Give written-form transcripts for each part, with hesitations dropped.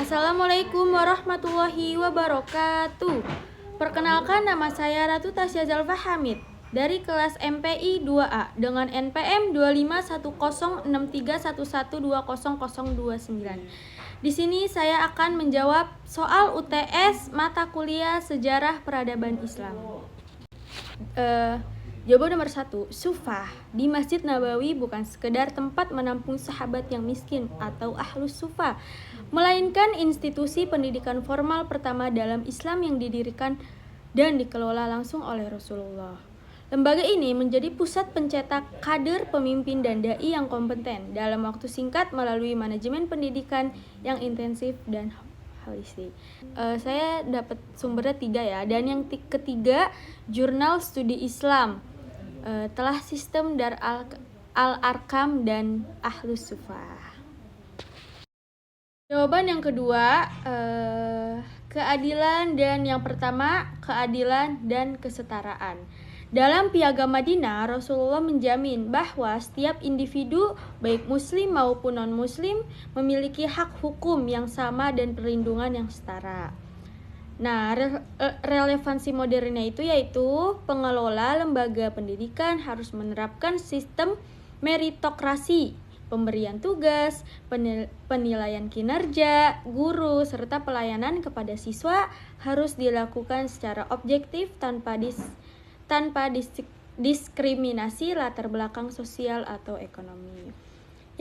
Assalamualaikum warahmatullahi wabarakatuh. Perkenalkan, nama saya Ratu Tasya Zalfa Hamid dari kelas MPI 2A dengan NPM 25106311200029. Di sini saya akan menjawab soal UTS mata kuliah Sejarah Peradaban Islam. Jawaban nomor 1, Sufah di Masjid Nabawi bukan sekedar tempat menampung sahabat yang miskin atau ahlus sufah, melainkan institusi pendidikan formal pertama dalam Islam yang didirikan dan dikelola langsung oleh Rasulullah. Lembaga ini menjadi pusat pencetak kader pemimpin dan dai yang kompeten dalam waktu singkat melalui manajemen pendidikan yang intensif dan holistik. Saya dapat sumbernya 3 ya, dan yang ketiga Jurnal Studi Islam telah sistem Dar al-Arkam dan Ahlus Sufah. Jawaban yang kedua keadilan, dan yang pertama keadilan dan kesetaraan. Dalam Piagam Madinah, Rasulullah menjamin bahwa setiap individu, baik muslim maupun non-muslim, memiliki hak hukum yang sama dan perlindungan yang setara. Nah, relevansi modernnya itu yaitu pengelola lembaga pendidikan harus menerapkan sistem meritokrasi, pemberian tugas, penilaian kinerja guru, serta pelayanan kepada siswa harus dilakukan secara objektif tanpa diskriminasi latar belakang sosial atau ekonomi.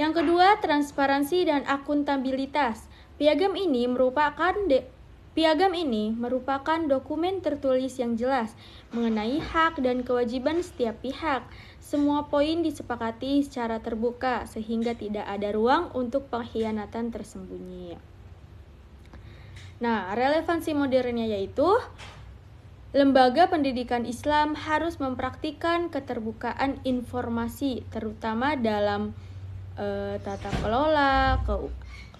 Yang kedua, transparansi dan akuntabilitas. Piagam ini merupakan dokumen tertulis yang jelas mengenai hak dan kewajiban setiap pihak. Semua poin disepakati secara terbuka sehingga tidak ada ruang untuk pengkhianatan tersembunyi. Nah, relevansi modernnya yaitu lembaga pendidikan Islam harus mempraktikkan keterbukaan informasi, terutama dalam tata kelola,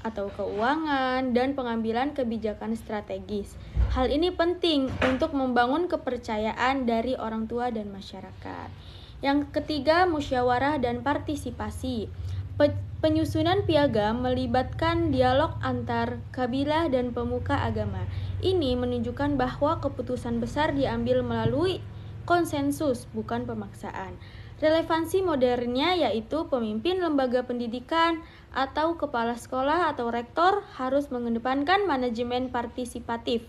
atau keuangan, dan pengambilan kebijakan strategis. Hal ini penting untuk membangun kepercayaan dari orang tua dan masyarakat. Yang ketiga, musyawarah dan partisipasi. Penyusunan piagam melibatkan dialog antar kabilah dan pemuka agama. Ini menunjukkan bahwa keputusan besar diambil melalui konsensus, bukan pemaksaan. Relevansi modernnya yaitu pemimpin lembaga pendidikan atau kepala sekolah atau rektor harus mengedepankan manajemen partisipatif.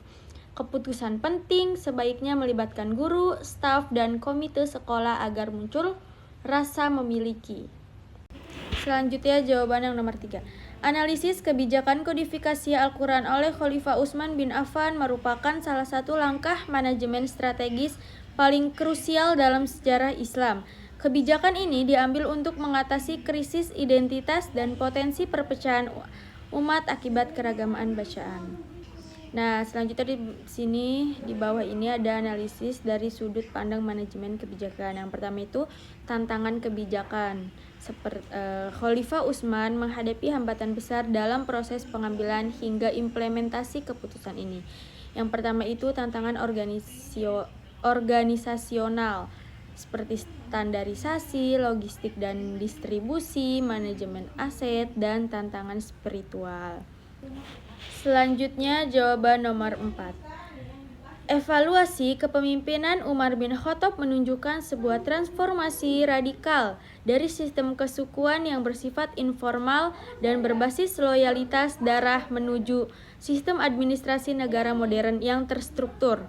Keputusan penting sebaiknya melibatkan guru, staf, dan komite sekolah agar muncul rasa memiliki. Selanjutnya jawaban yang nomor 3. Analisis kebijakan kodifikasi Al-Quran oleh Khalifah Utsman bin Affan merupakan salah satu langkah manajemen strategis paling krusial dalam sejarah Islam. Kebijakan ini diambil untuk mengatasi krisis identitas dan potensi perpecahan umat akibat keragaman bacaan. Nah, selanjutnya di sini di bawah ini ada analisis dari sudut pandang manajemen kebijakan. Yang pertama itu tantangan kebijakan. Khalifah Utsman menghadapi hambatan besar dalam proses pengambilan hingga implementasi keputusan ini. Yang pertama itu tantangan organisasional seperti standarisasi, logistik dan distribusi, manajemen aset, dan tantangan spiritual. Selanjutnya jawaban nomor 4. Evaluasi kepemimpinan Umar bin Khattab menunjukkan sebuah transformasi radikal dari sistem kesukuan yang bersifat informal dan berbasis loyalitas darah menuju sistem administrasi negara modern yang terstruktur.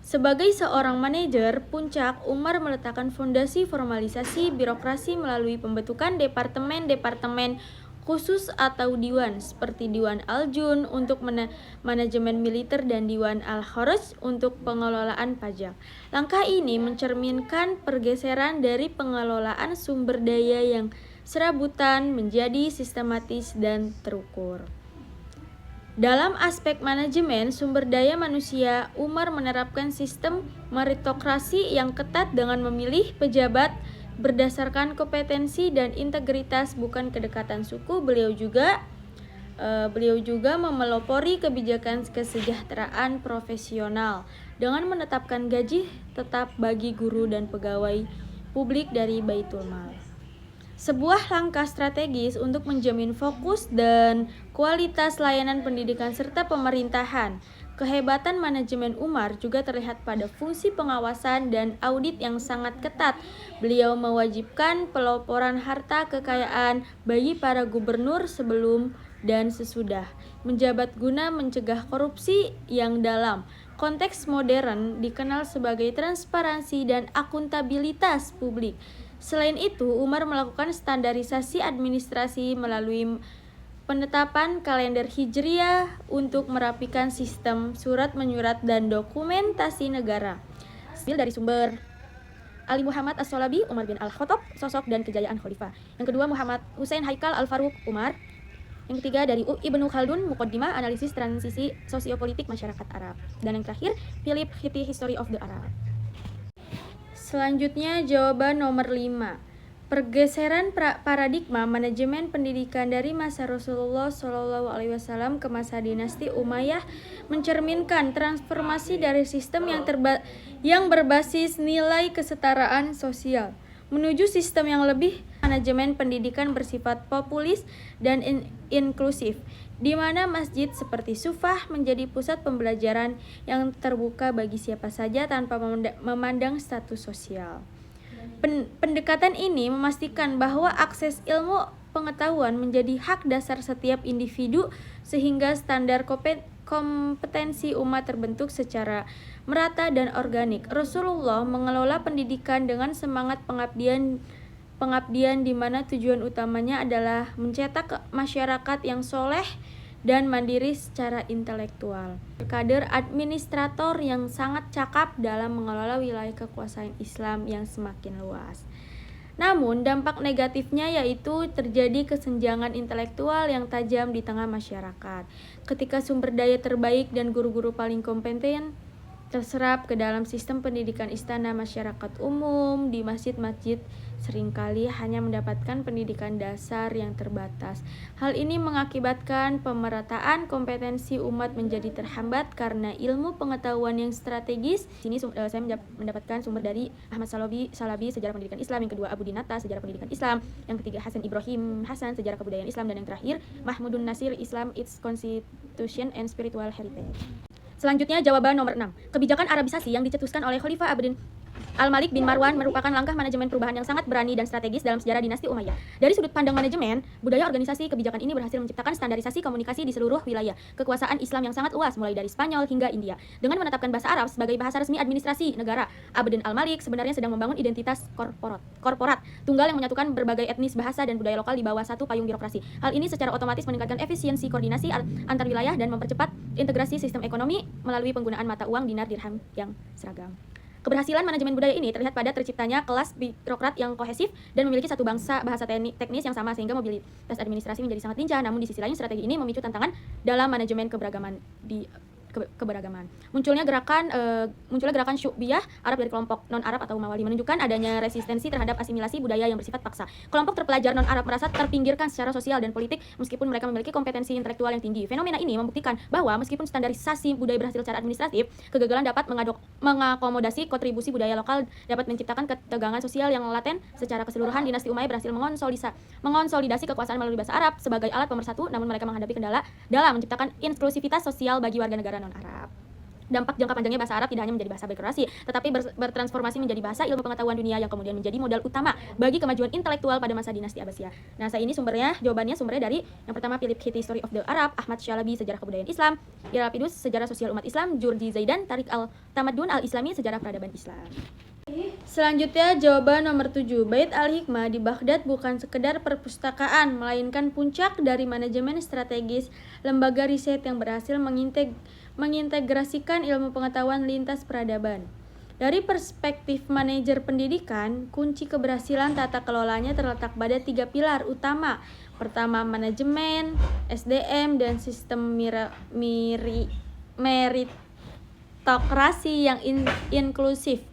Sebagai seorang manajer puncak, Umar meletakkan fondasi formalisasi birokrasi melalui pembentukan departemen-departemen khusus atau diwan seperti Diwan Al-Jun untuk manajemen militer dan Diwan Al-Kharaj untuk pengelolaan pajak. Langkah ini mencerminkan pergeseran dari pengelolaan sumber daya yang serabutan menjadi sistematis dan terukur. Dalam aspek manajemen sumber daya manusia, Umar menerapkan sistem meritokrasi yang ketat dengan memilih pejabat berdasarkan kompetensi dan integritas, bukan kedekatan suku. Beliau juga memelopori kebijakan kesejahteraan profesional dengan menetapkan gaji tetap bagi guru dan pegawai publik dari Baitul Mal. sebuah langkah strategis untuk menjamin fokus dan kualitas layanan pendidikan serta pemerintahan. Kehebatan manajemen Umar juga terlihat pada fungsi pengawasan dan audit yang sangat ketat. Beliau mewajibkan pelaporan harta kekayaan bagi para gubernur sebelum dan sesudah menjabat guna mencegah korupsi yang dalam konteks modern dikenal sebagai transparansi dan akuntabilitas publik. Selain itu, Umar melakukan standarisasi administrasi melalui penetapan kalender Hijriah untuk merapikan sistem surat menyurat dan dokumentasi negara. Hasil dari sumber Ali Muhammad As-Solabi, Umar bin Al-Khattab, sosok dan kejayaan khalifah. Yang kedua, Muhammad Hussein Haikal Al-Faruq, Umar. Yang ketiga dari Ibnu Khaldun, Muqaddimah, analisis transisi sosiopolitik masyarakat Arab. Dan yang terakhir, Philip Hitti, History of the Arab. Selanjutnya jawaban nomor 5. Pergeseran paradigma manajemen pendidikan dari masa Rasulullah SAW ke masa dinasti Umayyah mencerminkan transformasi dari sistem yang berbasis nilai kesetaraan sosial menuju sistem yang lebih manajemen pendidikan bersifat populis dan inklusif, di mana masjid seperti Sufah menjadi pusat pembelajaran yang terbuka bagi siapa saja tanpa memandang status sosial. Pendekatan ini memastikan bahwa akses ilmu pengetahuan menjadi hak dasar setiap individu sehingga standar kompetensi umat terbentuk secara merata dan organik. Rasulullah mengelola pendidikan dengan semangat pengabdian di mana tujuan utamanya adalah mencetak masyarakat yang soleh dan mandiri secara intelektual. Kader administrator yang sangat cakap dalam mengelola wilayah kekuasaan Islam yang semakin luas. Namun dampak negatifnya yaitu terjadi kesenjangan intelektual yang tajam di tengah masyarakat. Ketika sumber daya terbaik dan guru-guru paling kompeten terserap ke dalam sistem pendidikan istana, masyarakat umum di masjid-masjid seringkali hanya mendapatkan pendidikan dasar yang terbatas. Hal ini mengakibatkan pemerataan kompetensi umat menjadi terhambat karena ilmu pengetahuan yang strategis. Sini saya mendapatkan sumber dari Ahmad Salabi, Sejarah Pendidikan Islam, yang kedua Abu Dinata, Sejarah Pendidikan Islam, yang ketiga Hasan Ibrahim Hasan, Sejarah Kebudayaan Islam, dan yang terakhir Mahmudun Nasir, Islam, Its Constitution and Spiritual Heritage. Selanjutnya jawaban nomor 6. Kebijakan Arabisasi yang dicetuskan oleh Khalifah Abdin Al-Malik bin Marwan merupakan langkah manajemen perubahan yang sangat berani dan strategis dalam sejarah dinasti Umayyah. Dari sudut pandang manajemen, budaya organisasi, kebijakan ini berhasil menciptakan standarisasi komunikasi di seluruh wilayah kekuasaan Islam yang sangat luas, mulai dari Spanyol hingga India. Dengan menetapkan bahasa Arab sebagai bahasa resmi administrasi negara, Abdin Al-Malik sebenarnya sedang membangun identitas korporat tunggal yang menyatukan berbagai etnis, bahasa, dan budaya lokal di bawah satu payung birokrasi. Hal ini secara otomatis meningkatkan efisiensi koordinasi antar wilayah dan mempercepat integrasi sistem ekonomi melalui penggunaan mata uang dinar dirham yang seragam. Keberhasilan manajemen budaya ini terlihat pada terciptanya kelas birokrat yang kohesif dan memiliki satu bahasa teknis yang sama sehingga mobilitas administrasi menjadi sangat lincah. Namun di sisi lain strategi ini memicu tantangan dalam manajemen keberagaman. Munculnya gerakan syu'biyah Arab dari kelompok non-Arab atau Mawali menunjukkan adanya resistensi terhadap asimilasi budaya yang bersifat paksa. Kelompok terpelajar non-Arab merasa terpinggirkan secara sosial dan politik meskipun mereka memiliki kompetensi intelektual yang tinggi. Fenomena ini membuktikan bahwa meskipun standarisasi budaya berhasil secara administratif, kegagalan dapat mengakomodasi kontribusi budaya lokal dapat menciptakan ketegangan sosial yang laten. Secara keseluruhan, dinasti Umayyah berhasil mengonsolidasi kekuasaan melalui bahasa Arab sebagai alat pemersatu, namun mereka menghadapi kendala dalam menciptakan inklusivitas sosial bagi warga negara non-Arab. Dampak jangka panjangnya bahasa Arab tidak hanya menjadi bahasa birokrasi, tetapi bertransformasi menjadi bahasa ilmu pengetahuan dunia yang kemudian menjadi modal utama bagi kemajuan intelektual pada masa dinasti Abbasiyah. Nah, saya ini jawabannya dari yang pertama Philip Hitti, History of the Arab, Ahmad Shalabi, Sejarah Kebudayaan Islam, Irapidus, Sejarah Sosial Umat Islam, Jurdi Zaidan, Tarik Al-Tamaddun Al-Islami, Sejarah Peradaban Islam. Selanjutnya jawaban nomor 7. Bait Al-Hikmah di Baghdad bukan sekedar perpustakaan, melainkan puncak dari manajemen strategis lembaga riset yang berhasil mengintegrasikan ilmu pengetahuan lintas peradaban. Dari perspektif manajer pendidikan, kunci keberhasilan tata kelolanya terletak pada 3 pilar utama. Pertama, manajemen, SDM, dan sistem meritokrasi yang inklusif.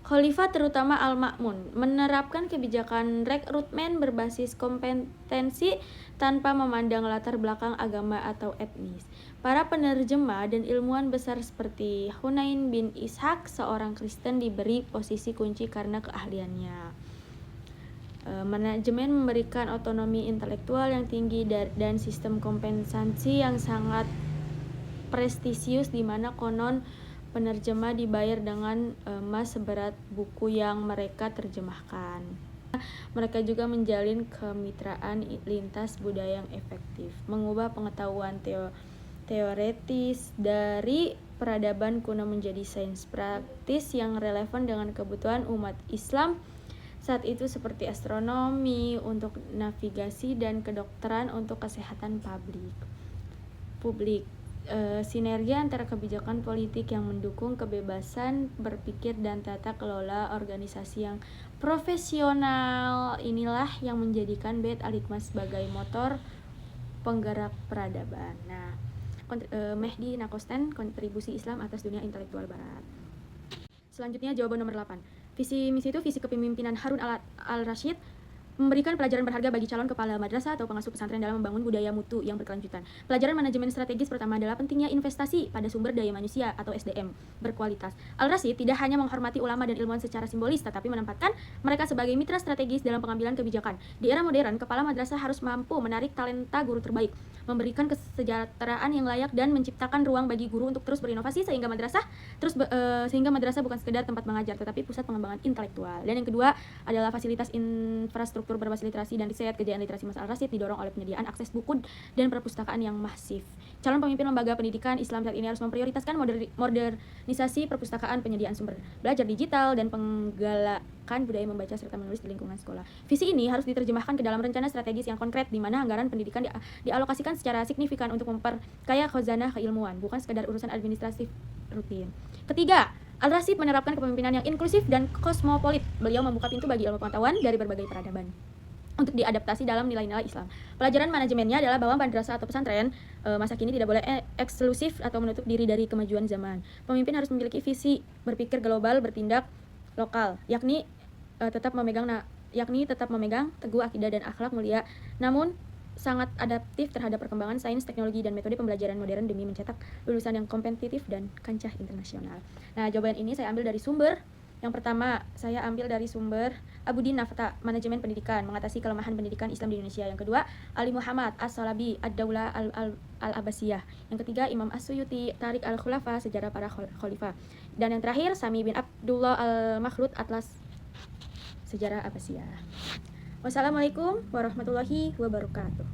Khalifah terutama Al-Ma'mun menerapkan kebijakan rekrutmen berbasis kompetensi tanpa memandang latar belakang agama atau etnis. Para penerjemah dan ilmuwan besar seperti Hunain bin Ishaq, seorang Kristen, diberi posisi kunci karena keahliannya. Manajemen memberikan otonomi intelektual yang tinggi dan sistem kompensasi yang sangat prestisius di mana konon penerjemah dibayar dengan emas seberat buku yang mereka terjemahkan. Mereka juga menjalin kemitraan lintas budaya yang efektif, mengubah pengetahuan teoretis dari peradaban kuno menjadi sains praktis yang relevan dengan kebutuhan umat Islam saat itu seperti astronomi untuk navigasi dan kedokteran untuk kesehatan publik. Sinergi antara kebijakan politik yang mendukung kebebasan berpikir dan tata kelola organisasi yang profesional inilah yang menjadikan Bait al-Hikmah sebagai motor penggerak peradaban. Nah, Mehdi Nakosten, kontribusi Islam atas dunia intelektual barat. Selanjutnya jawaban nomor 8. Visi misi itu visi kepemimpinan Harun al-Rashid memberikan pelajaran berharga bagi calon kepala madrasah atau pengasuh pesantren dalam membangun budaya mutu yang berkelanjutan. Pelajaran manajemen strategis pertama adalah pentingnya investasi pada sumber daya manusia atau SDM berkualitas. Al-Rashid tidak hanya menghormati ulama dan ilmuwan secara simbolis, tetapi menempatkan mereka sebagai mitra strategis dalam pengambilan kebijakan. Di era modern, kepala madrasah harus mampu menarik talenta guru terbaik, memberikan kesejahteraan yang layak dan menciptakan ruang bagi guru untuk terus berinovasi sehingga madrasah bukan sekedar tempat mengajar tetapi pusat pengembangan intelektual. Dan yang kedua adalah fasilitas infrastruktur berbasis literasi dan riset. Kejayaan literasi Mas Al-Rashid didorong oleh penyediaan akses buku dan perpustakaan yang masif. Calon pemimpin lembaga pendidikan Islam saat ini harus memprioritaskan modernisasi perpustakaan, penyediaan sumber belajar digital, dan penggalakan budaya membaca serta menulis di lingkungan sekolah. Visi ini harus diterjemahkan ke dalam rencana strategis yang konkret di mana anggaran pendidikan dialokasikan secara signifikan untuk memperkaya khazanah keilmuan, bukan sekadar urusan administratif rutin. Ketiga, Al-Rashid menerapkan kepemimpinan yang inklusif dan kosmopolit. Beliau membuka pintu bagi ilmu pengetahuan dari berbagai peradaban untuk diadaptasi dalam nilai-nilai Islam. Pelajaran manajemennya adalah bahwa madrasah atau pesantren masa kini tidak boleh eksklusif atau menutup diri dari kemajuan zaman. Pemimpin harus memiliki visi berpikir global, bertindak lokal, yakni tetap memegang teguh akidah dan akhlak mulia, namun sangat adaptif terhadap perkembangan sains, teknologi, dan metode pembelajaran modern demi mencetak lulusan yang kompetitif dan kancah internasional. Nah, jawaban ini saya ambil dari sumber. Yang pertama, saya ambil dari sumber Abudin Nafta, Manajemen Pendidikan, Mengatasi Kelemahan Pendidikan Islam di Indonesia. Yang kedua, Ali Muhammad As-Salabi, Ad-Daulah Al-Abbasiyah. Yang ketiga, Imam As-Suyuti, Tarik Al-Khulafa, Sejarah Para Khalifah. Dan yang terakhir, Sami bin Abdullah Al-Makhlud, Atlas Sejarah Abbasiyah. Wassalamualaikum warahmatullahi wabarakatuh.